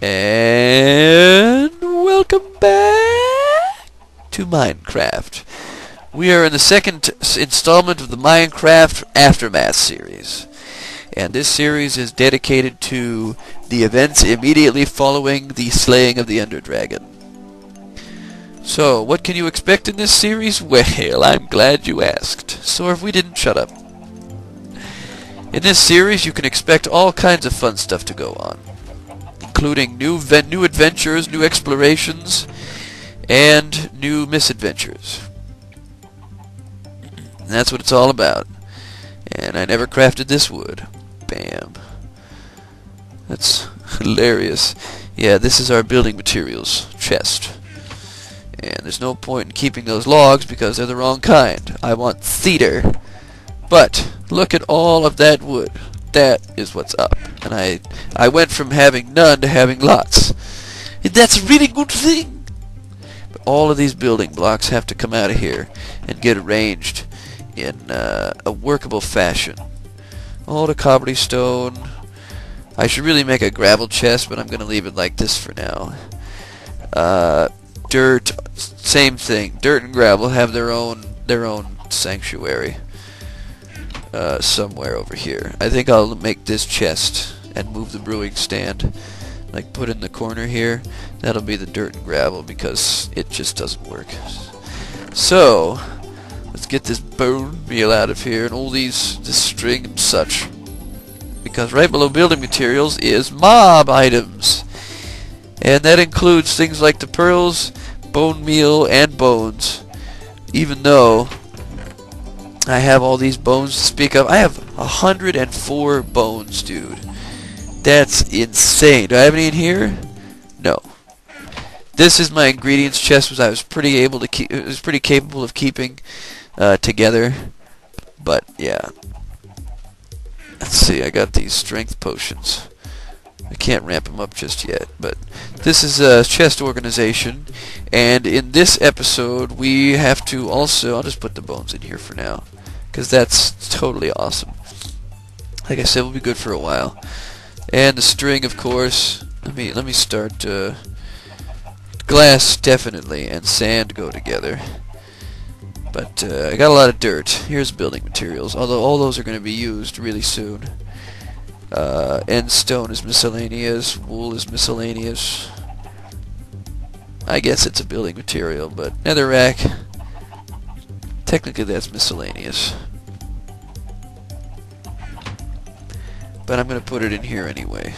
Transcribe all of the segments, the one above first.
And welcome back to Minecraft. We are in the second installment of the Minecraft Aftermath series. And this series is dedicated to the events immediately following the slaying of the Ender Dragon. So, what can you expect in this series? Well, I'm glad you asked. So if we didn't, shut up. In this series, you can expect all kinds of fun stuff to go on, including new adventures, new explorations, and new misadventures. And that's what it's all about. And I never crafted this wood. Bam. That's hilarious. Yeah, this is our building materials chest. And there's no point in keeping those logs because they're the wrong kind. I want cedar. But look at all of that wood. That is what's up. And I went from having none to having lots. And that's a really good thing. But all of these building blocks have to come out of here and get arranged in a workable fashion. All the cobblestone. I should really make a gravel chest, but I'm going to leave it like this for now. Dirt, same thing. Dirt and gravel have their own sanctuary. Somewhere over here. I think I'll make this chest and move the brewing stand, like put in the corner here. That'll be the dirt and gravel because it just doesn't work. So let's get this bone meal out of here and all this string and such, because right below building materials is mob items, and that includes things like the pearls, bone meal, and bones. Even though I have all these bones to speak of. I have 104 bones, dude. That's insane. Do I have any in here? No. This is my ingredients chest, which I was pretty able to keep. It was pretty capable of keeping together. But yeah. Let's see. I got these strength potions. I can't ramp them up just yet, but this is a chest organization, and in this episode we have to also, I'll just put the bones in here for now, because that's totally awesome. Like I said, we'll be good for a while. And the string, of course. Let me start. Glass definitely and sand go together, but I got a lot of dirt. Here's building materials, although all those are going to be used really soon. And stone is miscellaneous, wool is miscellaneous. I guess it's a building material, but netherrack, technically that's miscellaneous. But I'm going to put it in here anyway.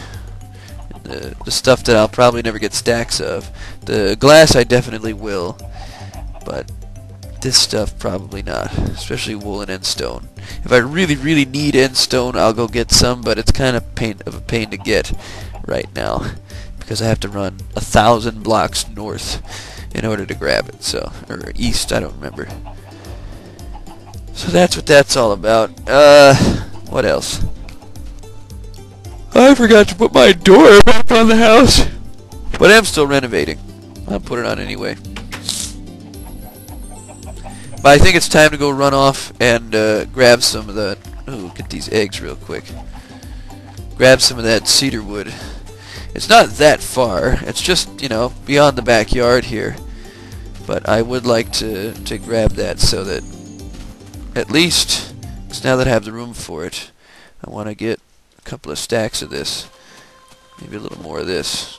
The stuff that I'll probably never get stacks of. The glass I definitely will, but this stuff probably not, especially wool and end stone. If I really need end stone, I'll go get some, but it's kind of a pain to get right now because I have to run 1,000 blocks north in order to grab it, so, or east, I don't remember. So that's what that's all about. What else? I forgot to put my door back on the house, but I'm still renovating. I'll put it on anyway. But I think it's time to go run off and grab some of the... Ooh, get these eggs real quick. Grab some of that cedar wood. It's not that far. It's just, you know, beyond the backyard here. But I would like to grab that so that at least, now that I have the room for it, I want to get a couple of stacks of this. Maybe a little more of this.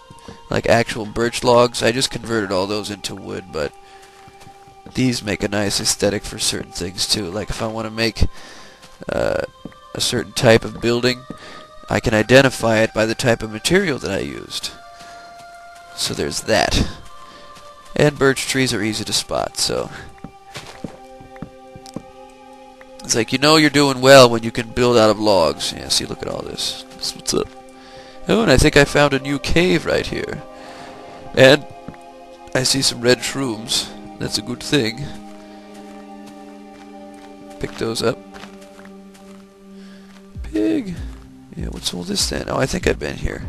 Like actual birch logs. I just converted all those into wood, but these make a nice aesthetic for certain things too. Like if I want to make a certain type of building, I can identify it by the type of material that I used. So there's that. And birch trees are easy to spot, so it's like, you know, you're doing well when you can build out of logs. Yeah, see, look at all this. That's what's up. Oh, and I think I found a new cave right here. And I see some red shrooms. That's a good thing. Pick those up. Pig. Yeah, what's all this then? Oh, I think I've been here.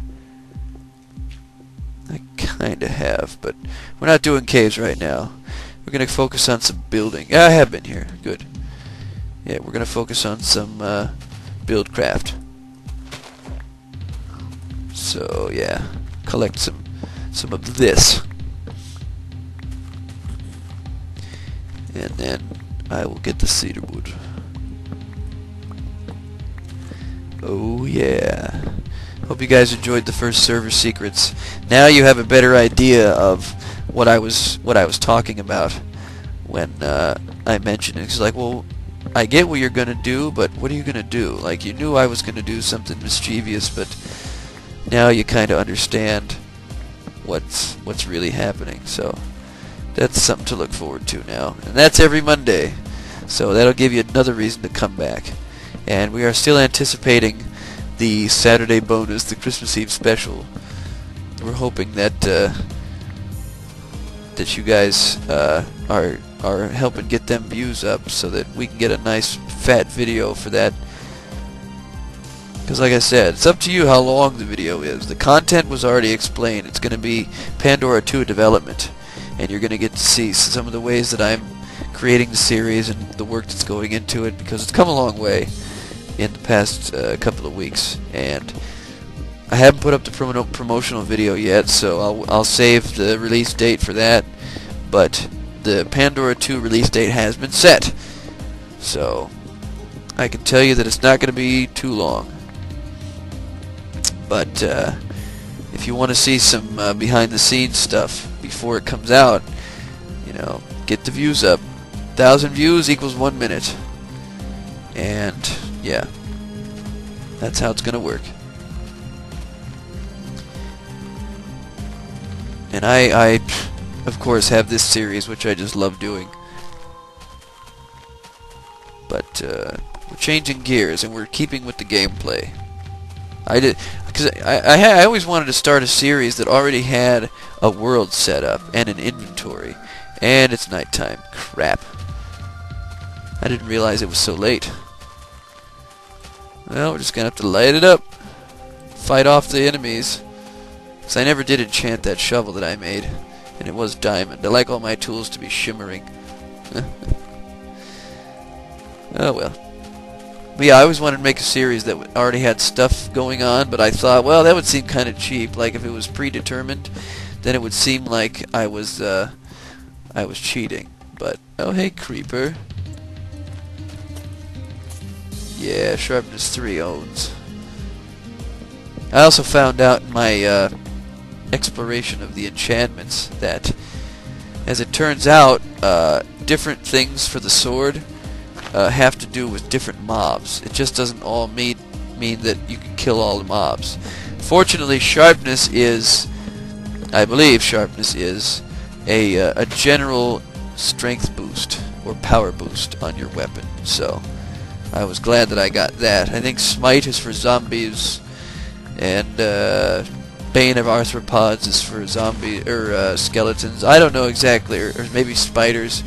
I kinda have, but we're not doing caves right now. We're gonna focus on some building. Yeah, I have been here. Good. Yeah, we're gonna focus on some buildcraft. So yeah, collect some of this. And then I will get the cedar wood. Oh yeah. Hope you guys enjoyed the first server secrets. Now you have a better idea of what I was talking about when I mentioned it. It's like, well, I get what you're gonna do, but what are you gonna do? Like, you knew I was gonna do something mischievous, but now you kind of understand what's really happening. So that's something to look forward to now, and that's every Monday. So that'll give you another reason to come back. And we are still anticipating the Saturday bonus, the Christmas Eve special. We're hoping that that you guys are helping get them views up so that we can get a nice fat video for that. Because like I said, it's up to you how long the video is. The content was already explained. It's going to be Pandora 2 development, and you're going to get to see some of the ways that I'm creating the series and the work that's going into it, because it's come a long way in the past couple of weeks. And I haven't put up the promotional video yet, so I'll save the release date for that. But the Pandora 2 release date has been set, so I can tell you that it's not going to be too long. But if you want to see some behind the scenes stuff before it comes out, you know, get the views up. 1,000 views equals 1 minute. And yeah, that's how it's going to work. And I of course have this series, which I just love doing. But we're changing gears and we're keeping with the gameplay. Because I always wanted to start a series that already had a world set up and an inventory. And it's nighttime. Crap. I didn't realize it was so late. Well, we're just gonna have to light it up. Fight off the enemies. Because I never did enchant that shovel that I made. And it was diamond. I like all my tools to be shimmering. Oh well. But yeah, I always wanted to make a series that already had stuff going on, but I thought, well, that would seem kind of cheap. Like, if it was predetermined, then it would seem like I was cheating. But, oh hey, creeper. Yeah, sharpness 3 owns. I also found out in my exploration of the enchantments that, as it turns out, different things for the sword have to do with different mobs. It just doesn't all mean that you can kill all the mobs. Fortunately, sharpness is, I believe sharpness is a general strength boost or power boost on your weapon. So I was glad that I got that. I think smite is for zombies, and bane of arthropods is for zombie or skeletons. I don't know exactly, or maybe spiders.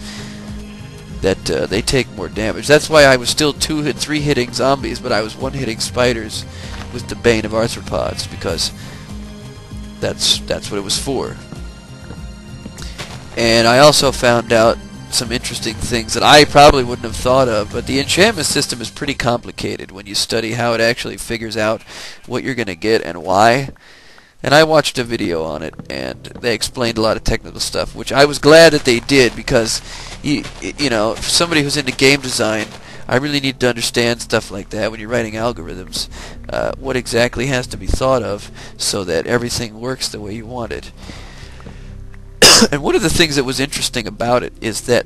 That they take more damage. That's why I was still 3 hitting zombies, but I was 1 hitting spiders with the bane of arthropods, because that's what it was for. And I also found out some interesting things that I probably wouldn't have thought of, but the enchantment system is pretty complicated when you study how it actually figures out what you're going to get and why. And I watched a video on it, and they explained a lot of technical stuff, which I was glad that they did, because, you know, for somebody who's into game design, I really need to understand stuff like that when you're writing algorithms, what exactly has to be thought of so that everything works the way you want it. And one of the things that was interesting about it is that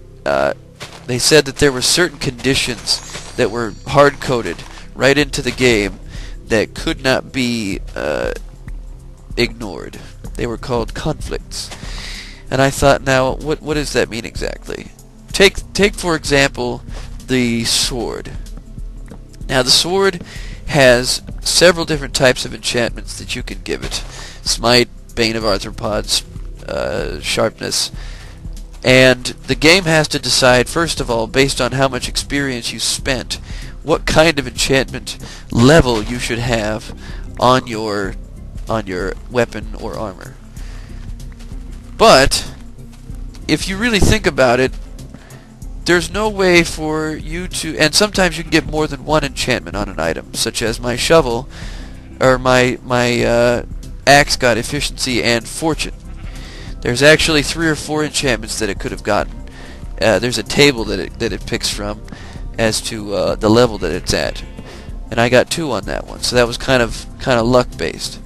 they said that there were certain conditions that were hard-coded right into the game that could not be ignored. They were called conflicts. And I thought, now, what does that mean exactly? Take for example the sword. Now the sword has several different types of enchantments that you can give it. Smite, bane of arthropods, sharpness. And the game has to decide, first of all, based on how much experience you spent, what kind of enchantment level you should have on your weapon or armor. But if you really think about it, there's no way for you to, and sometimes you can get more than 1 enchantment on an item, such as my shovel, or my axe got efficiency and fortune. There's actually 3 or 4 enchantments that it could have gotten. There's a table that it picks from as to the level that it's at, and I got 2 on that one. So that was kind of luck based,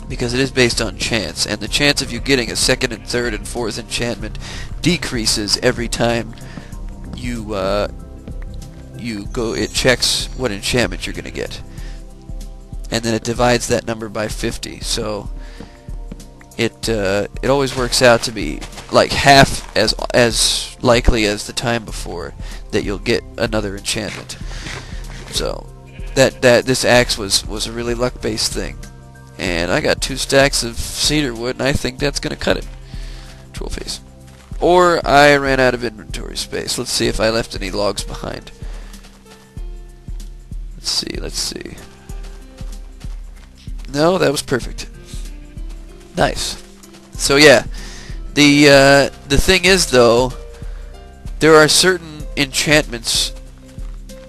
because it is based on chance, and the chance of you getting a 2nd and 3rd and 4th enchantment decreases every time you go. It checks what enchantment you're going to get, and then it divides that number by 50. So it always works out to be like half as likely as the time before that you'll get another enchantment. So that this axe was a really luck-based thing, and I got 2 stacks of cedar wood, and I think that's gonna cut it. Troll face. Or I ran out of inventory space. Let's see if I left any logs behind. Let's see. No, that was perfect. Nice. So yeah, the thing is though, there are certain enchantments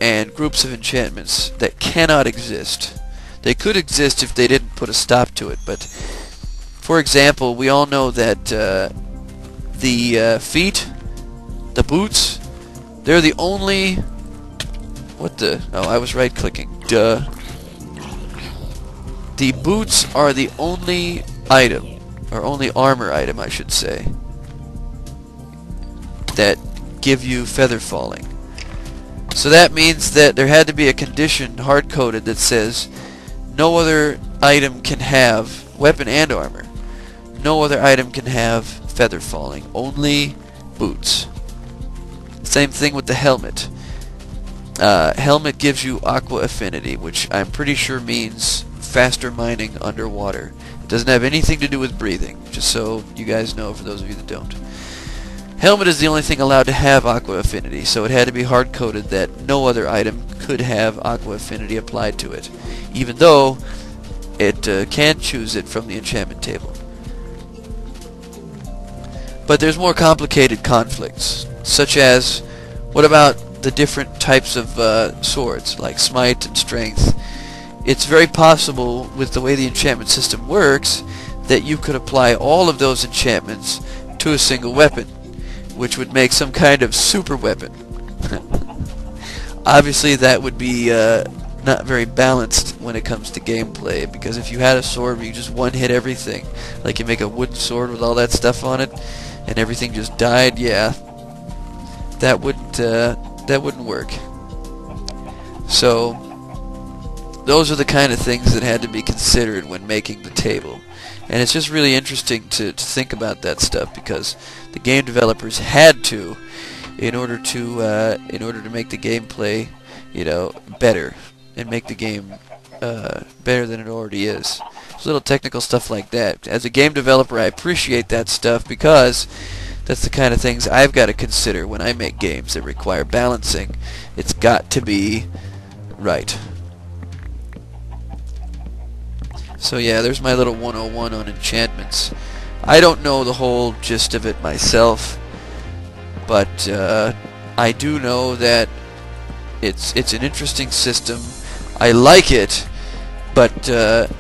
and groups of enchantments that cannot exist. They could exist if they didn't put a stop to it, but for example, we all know that the feet, the boots, they're the only... What the... Oh, I was right-clicking. Duh. The boots are the only item, or only armor item, I should say, that give you feather falling. So that means that there had to be a condition hard-coded that says no other item can have, weapon and armor, no other item can have feather falling, only boots. Same thing with the helmet. Helmet gives you aqua affinity, which I'm pretty sure means faster mining underwater. It doesn't have anything to do with breathing, just so you guys know, for those of you that don't. Helmet is the only thing allowed to have aqua affinity, so it had to be hard-coded that no other item could have aqua affinity applied to it, even though it can choose it from the enchantment table. But there's more complicated conflicts, such as, what about the different types of swords, like smite and strength? It's very possible, with the way the enchantment system works, that you could apply all of those enchantments to a single weapon, which would make some kind of super weapon. Obviously that would be not very balanced when it comes to gameplay, because if you had a sword where you just one-hit everything, like you make a wooden sword with all that stuff on it, and everything just died, yeah, that wouldn't work. So those are the kind of things that had to be considered when making the table. And it's just really interesting to think about that stuff, because the game developers had to, in order to make the gameplay, better, and make the game better than it already is. There's little technical stuff like that. As a game developer, I appreciate that stuff, because that's the kind of things I've got to consider when I make games that require balancing. It's got to be right. So yeah, there's my little 101 on enchantments. I don't know the whole gist of it myself, but I do know that it's an interesting system. I like it, but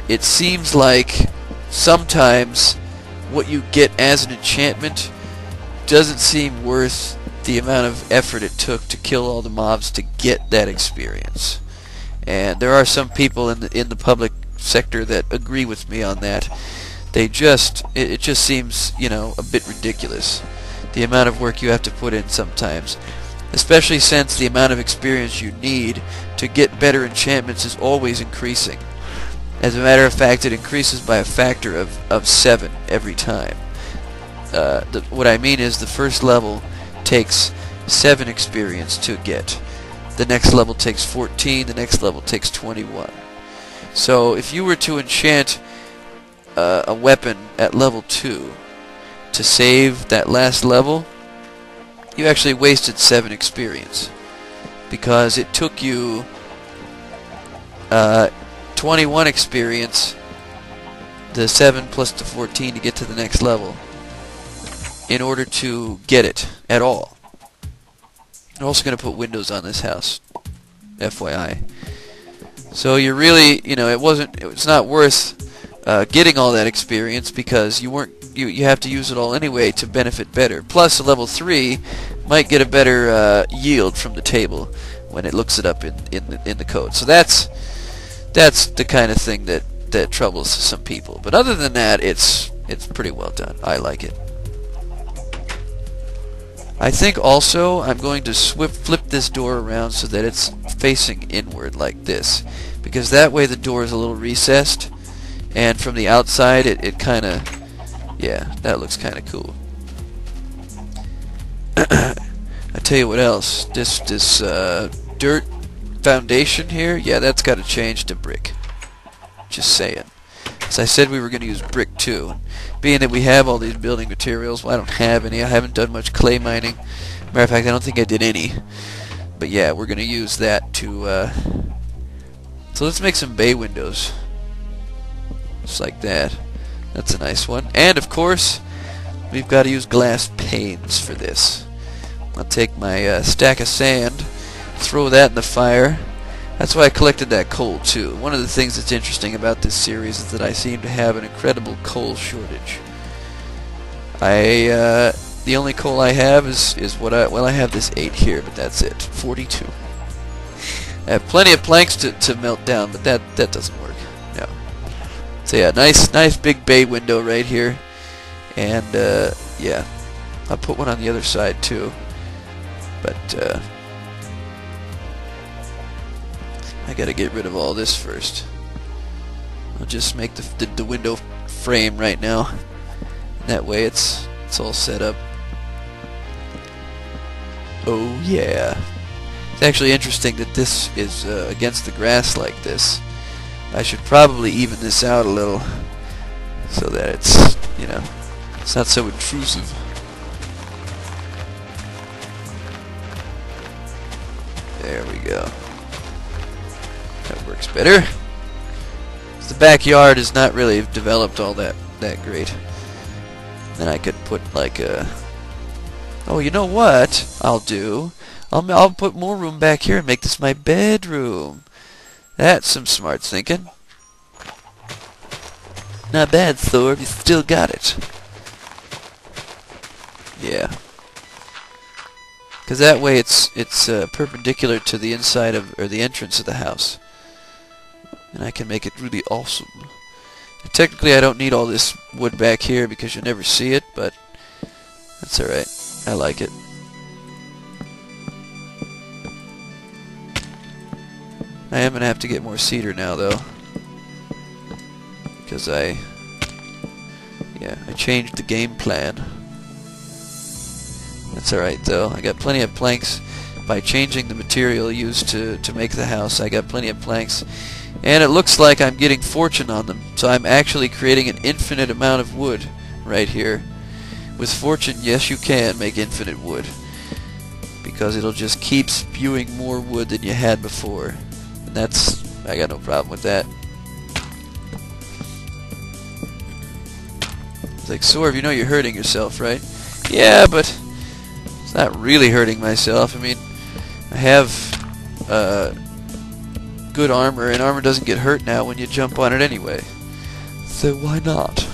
it seems like sometimes what you get as an enchantment doesn't seem worth the amount of effort it took to kill all the mobs to get that experience. And there are some people in the public sector that agree with me on that. It just seems, a bit ridiculous, the amount of work you have to put in sometimes, especially since the amount of experience you need to get better enchantments is always increasing. As a matter of fact, it increases by a factor of 7 every time. What I mean is, the first level takes 7 experience to get. The next level takes 14, the next level takes 21. So if you were to enchant a weapon at level 2 to save that last level, you actually wasted 7 experience, because it took you 21 experience, the 7 plus the 14 to get to the next level, in order to get it at all. I'm also going to put windows on this house, FYI. So you're really, it's not worth getting all that experience because you have to use it all anyway to benefit better. Plus, a level 3 might get a better yield from the table when it looks it up in the code. So that's the kind of thing that troubles some people. But other than that, it's pretty well done. I like it. I think also I'm going to flip this door around so that it's facing inward like this, because that way the door is a little recessed, and from the outside it kind of, yeah, that looks kind of cool. I tell you what else, this dirt foundation here, yeah, that's got to change to brick. Just saying. As I said, we were going to use brick too. Being that we have all these building materials, well, I don't have any. I haven't done much clay mining. Matter of fact, I don't think I did any. But yeah, we're going to use that to... So let's make some bay windows. Just like that. That's a nice one. And of course, we've got to use glass panes for this. I'll take my stack of sand, throw that in the fire. That's why I collected that coal too. One of the things that's interesting about this series is that I seem to have an incredible coal shortage. The only coal I have is what I have this 8 here, but that's it. 42. I have plenty of planks to melt down, but that doesn't work. No. So yeah, nice big bay window right here, and yeah, I'll put one on the other side too. But I gotta get rid of all this first. I'll just make the window frame right now. That way it's all set up. Oh yeah. It's actually interesting that this is against the grass like this. I should probably even this out a little so that it's, you know, it's not so intrusive. There we go. That works better. The backyard is not really developed all that great. Then I could put like a... Oh, you know what I'll do? I'll put more room back here and make this my bedroom. That's some smart thinking. Not bad, Thor. You still got it. Yeah. Because that way it's perpendicular to the inside of, or the entrance of the house. And I can make it really awesome. And technically I don't need all this wood back here because you never see it, but that's alright. I like it. I am going to have to get more cedar now though. Because I changed the game plan. That's alright though. I got plenty of planks. By changing the material used to make the house, I got plenty of planks. And it looks like I'm getting fortune on them. So I'm actually creating an infinite amount of wood right here. With fortune, yes, you can make infinite wood. Because it'll just keep spewing more wood than you had before. And that's... I got no problem with that. It's like, Sorv, you know you're hurting yourself, right? Yeah, but... it's not really hurting myself. I mean, I have... good armor, and armor doesn't get hurt now when you jump on it anyway. So why not?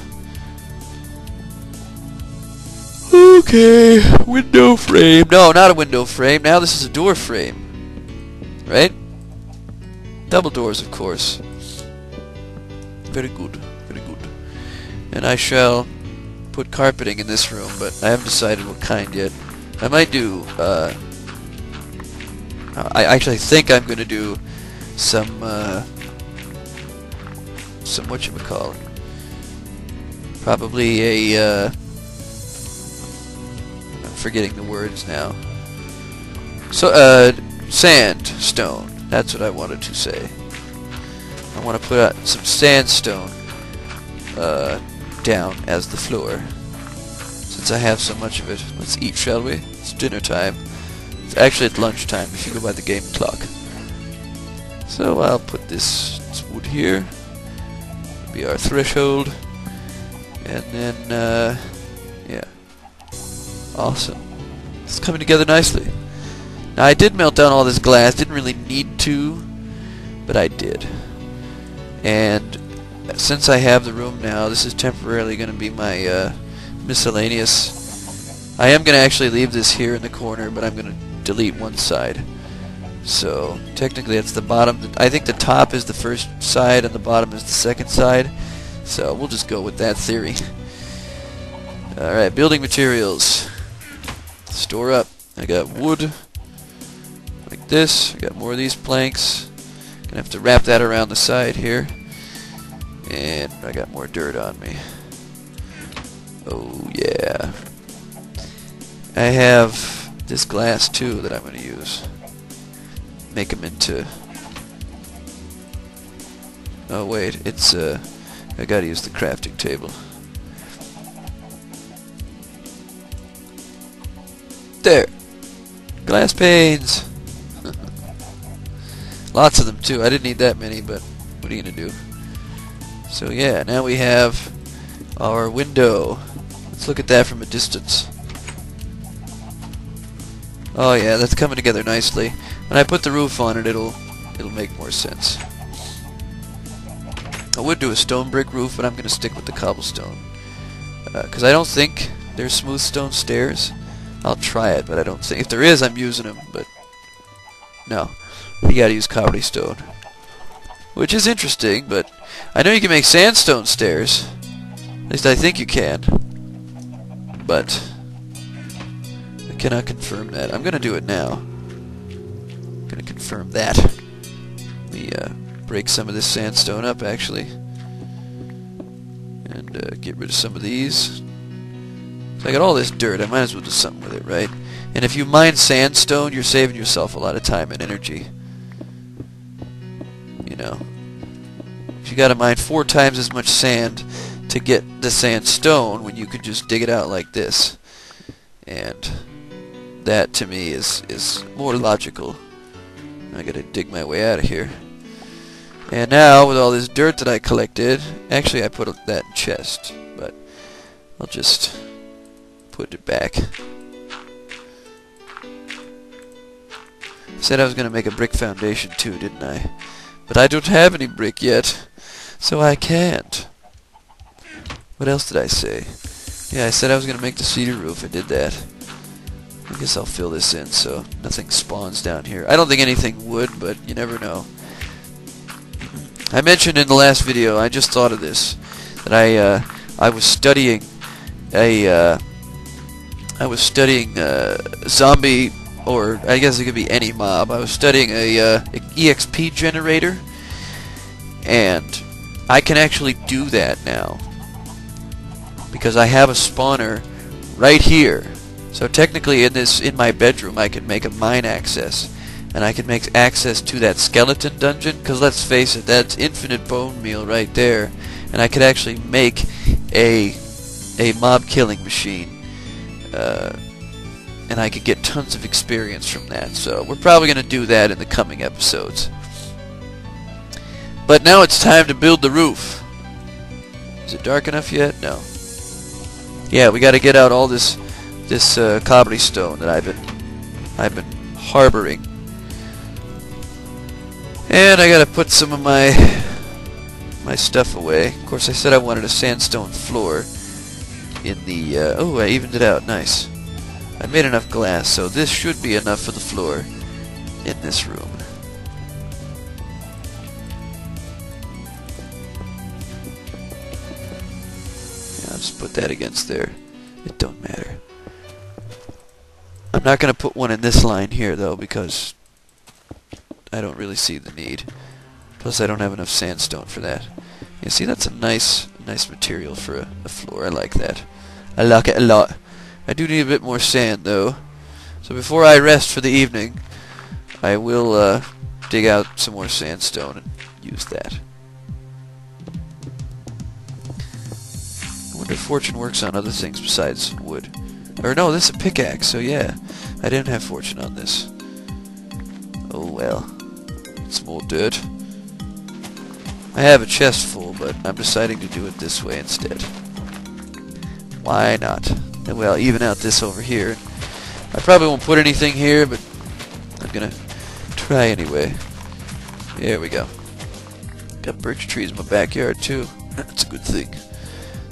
Okay, window frame. No, not a window frame. Now this is a door frame. Right? Double doors, of course. Very good, very good. And I shall put carpeting in this room, but I haven't decided what kind yet. I might do, I actually think I'm going to do some whatchamacallit, probably a, I'm forgetting the words now. So, sandstone. That's what I wanted to say. I want to put out some sandstone down as the floor. Since I have so much of it. Let's eat, shall we? It's dinner time. It's actually at lunchtime if you go by the game clock. So I'll put this wood here. Be our threshold. And then, yeah. Awesome. It's coming together nicely. Now I did melt down all this glass. Didn't really need to, but I did. And since I have the room now, this is temporarily going to be my miscellaneous. I am going to actually leave this here in the corner, but I'm going to delete one side. So technically it's the bottom. I think the top is the first side and the bottom is the second side. So we'll just go with that theory. Alright, building materials. Store up. I got wood. Like this. I got more of these planks. Gonna have to wrap that around the side here. And I got more dirt on me. Oh yeah. I have this glass too that I'm going to use. Make them into... Oh wait, it's I gotta use the crafting table. There! Glass panes! Lots of them too. I didn't need that many, but what are you gonna do? So yeah, now we have our window. Let's look at that from a distance. Oh yeah, that's coming together nicely. When I put the roof on it, it'll make more sense. I would do a stone brick roof, but I'm going to stick with the cobblestone. Because I don't think there's smooth stone stairs. I'll try it, but I don't think... If there is, I'm using them, but... No. You gotta use cobblestone. Which is interesting, but... I know you can make sandstone stairs. At least I think you can. But... I cannot confirm that. I'm going to do it now. I'm going to confirm that. Let me break some of this sandstone up, actually. And get rid of some of these. So I got all this dirt. I might as well do something with it, right? And if you mine sandstone, you're saving yourself a lot of time and energy. You know. If you got to mine 4 times as much sand to get the sandstone, when you could just dig it out like this. And... that, to me, is more logical. I gotta dig my way out of here. And now, with all this dirt that I collected... Actually, I put that in chest, but... I'll just... put it back. Said I was gonna make a brick foundation too, didn't I? But I don't have any brick yet, so I can't. What else did I say? Yeah, I said I was gonna make the cedar roof. I did that. I guess I'll fill this in so nothing spawns down here. I don't think anything would, but you never know. I mentioned in the last video, I just thought of this, that I was studying zombie, or I guess it could be any mob. I was studying a EXP generator, and I can actually do that now because I have a spawner right here. So technically in my bedroom I can make a mine access, and I can make access to that skeleton dungeon, because let's face it, that's infinite bone meal right there, and I could actually make a mob killing machine, and I could get tons of experience from that. So we're probably going to do that in the coming episodes. But now it's time to build the roof. Is it dark enough yet? No. Yeah, we got to get out all this cobblestone that I've been harboring, and I gotta put some of my stuff away. Of course, I said I wanted a sandstone floor in the. Oh, I evened it out. Nice. I made enough glass, so this should be enough for the floor in this room. Yeah, I'll just put that against there. It don't matter. I'm not going to put one in this line here, though, because I don't really see the need. Plus, I don't have enough sandstone for that. You see, that's a nice material for a floor. I like that. I like it a lot. I do need a bit more sand, though. So before I rest for the evening, I will dig out some more sandstone and use that. I wonder if fortune works on other things besides wood. Or no, this is a pickaxe, so yeah. I didn't have fortune on this. Oh well. It's more dirt. I have a chest full, but I'm deciding to do it this way instead. Why not? And well, even out this over here. I probably won't put anything here, but I'm gonna try anyway. There we go. Got birch trees in my backyard too. That's a good thing.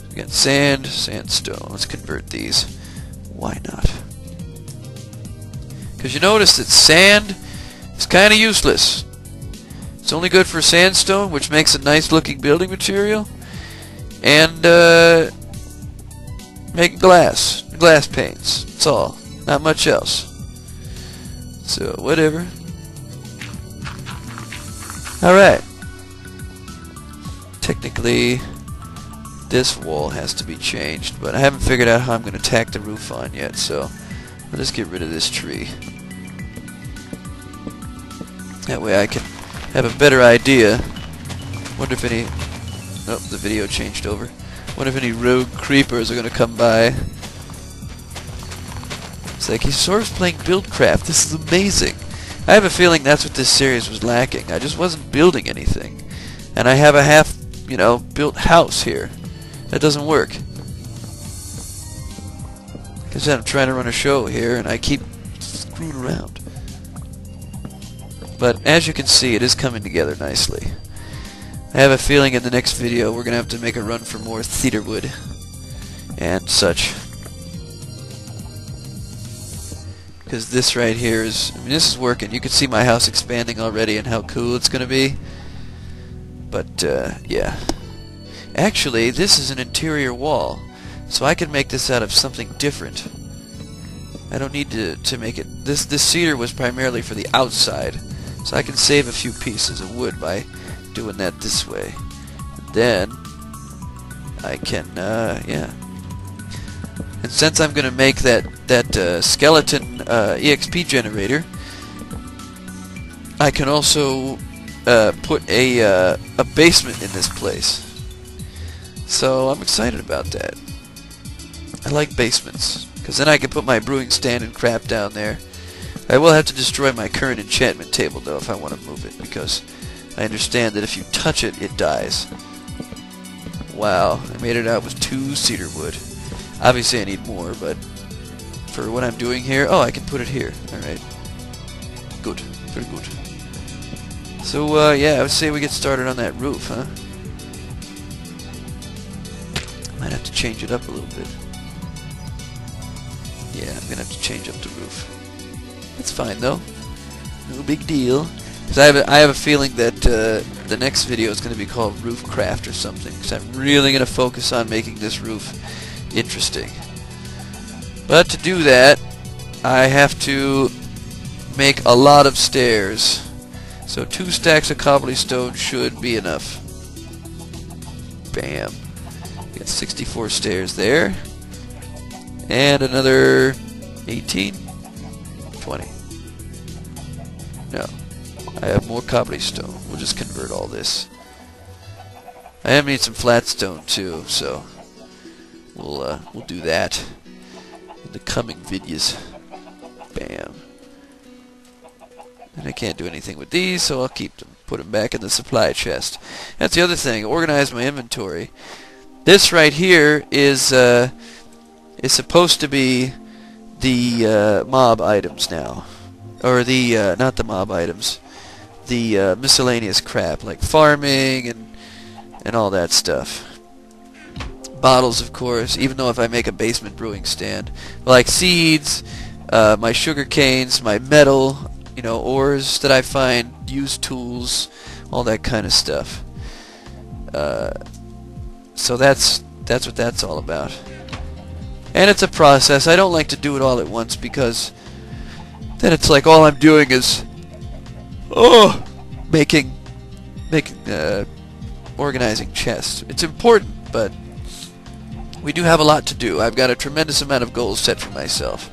We got sand, sandstone. Let's convert these. Why not? Because you notice that sand is kind of useless. It's only good for sandstone, which makes a nice looking building material, and make glass panes. That's all. Not much else. So whatever. Alright. Technically this wall has to be changed, but I haven't figured out how I'm going to tack the roof on yet, so I'll just get rid of this tree. That way I can have a better idea. Wonder if any... Oh, the video changed over. Wonder if any rogue creepers are going to come by. It's like he's sort of playing Buildcraft. This is amazing. I have a feeling that's what this series was lacking. I just wasn't building anything. And I have a half, built house here. That doesn't work. Because I'm trying to run a show here and I keep screwing around. But as you can see, it is coming together nicely. I have a feeling in the next video we're going to have to make a run for more cedar wood and such. Because this right here is, this is working. You can see my house expanding already and how cool it's going to be. But, yeah. Actually, this is an interior wall, so I can make this out of something different. I don't need to make it... This cedar was primarily for the outside, so I can save a few pieces of wood by doing that this way. Then, I can, yeah. And since I'm going to make that skeleton EXP generator, I can also put a basement in this place. So I'm excited about that. I like basements, because then I can put my brewing stand and crap down there. I will have to destroy my current enchantment table, though, if I want to move it, because I understand that if you touch it, it dies. Wow, I made it out with 2 cedar wood. Obviously I need more, but for what I'm doing here... Oh, I can put it here. Alright. Good. Very good. So, yeah, I would say we get started on that roof, huh? Might have to change it up a little bit. Yeah, I'm gonna have to change up the roof. It's fine, though. No big deal. Because I have a feeling that the next video is going to be called Roofcraft or something. Because I'm really going to focus on making this roof interesting. But to do that, I have to make a lot of stairs. So 2 stacks of cobblestone should be enough. Bam. Got 64 stairs there. And another 18? 20. No. I have more cobblestone. We'll just convert all this. I am need some flatstone too, so we'll do that in the coming videos. Bam. And I can't do anything with these, so I'll keep them. Put them back in the supply chest. That's the other thing. Organize my inventory. This right here is supposed to be the mob items now, or the not the mob items, the miscellaneous crap like farming and all that stuff. Bottles, of course. Even though if I make a basement brewing stand, like seeds, my sugar canes, my metal, ores that I find, used tools, all that kind of stuff. So that's what that's all about. And it's a process. I don't like to do it all at once because then it's like all I'm doing is making organizing chests. It's important, but we do have a lot to do. I've got a tremendous amount of goals set for myself.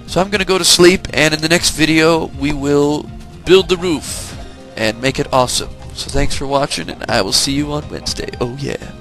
So I'm going to go to sleep, and in the next video we will build the roof and make it awesome. So thanks for watching, and I will see you on Wednesday. Oh yeah.